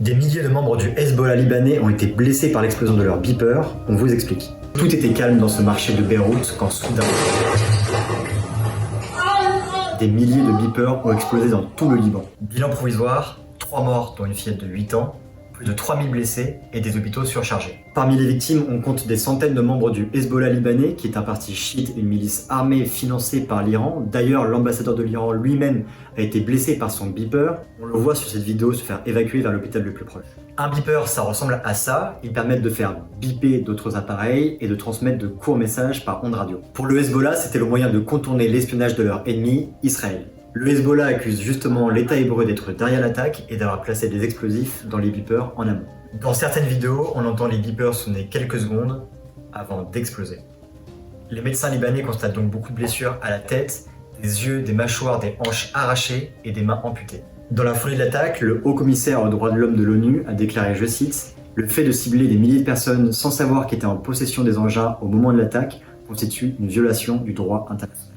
Des milliers de membres du Hezbollah libanais ont été blessés par l'explosion de leur beeper, on vous explique. Tout était calme dans ce marché de Beyrouth quand soudain... Des milliers de beepers ont explosé dans tout le Liban. Bilan provisoire, 3 morts dont une fillette de 8 ans, plus de 3000 blessés et des hôpitaux surchargés. Parmi les victimes, on compte des centaines de membres du Hezbollah libanais, qui est un parti chiite et une milice armée financée par l'Iran. D'ailleurs, l'ambassadeur de l'Iran lui-même a été blessé par son beeper. On le voit sur cette vidéo se faire évacuer vers l'hôpital le plus proche. Un beeper, ça ressemble à ça. Ils permettent de faire beeper d'autres appareils et de transmettre de courts messages par ondes radio. Pour le Hezbollah, c'était le moyen de contourner l'espionnage de leur ennemi, Israël. Le Hezbollah accuse justement l'État hébreu d'être derrière l'attaque et d'avoir placé des explosifs dans les beepers en amont. Dans certaines vidéos, on entend les beepers sonner quelques secondes avant d'exploser. Les médecins libanais constatent donc beaucoup de blessures à la tête, des yeux, des mâchoires, des hanches arrachées et des mains amputées. Dans la foulée de l'attaque, le haut commissaire aux droits de l'homme de l'ONU a déclaré, je cite, « Le fait de cibler des milliers de personnes sans savoir qu'ils étaient en possession des engins au moment de l'attaque constitue une violation du droit international. »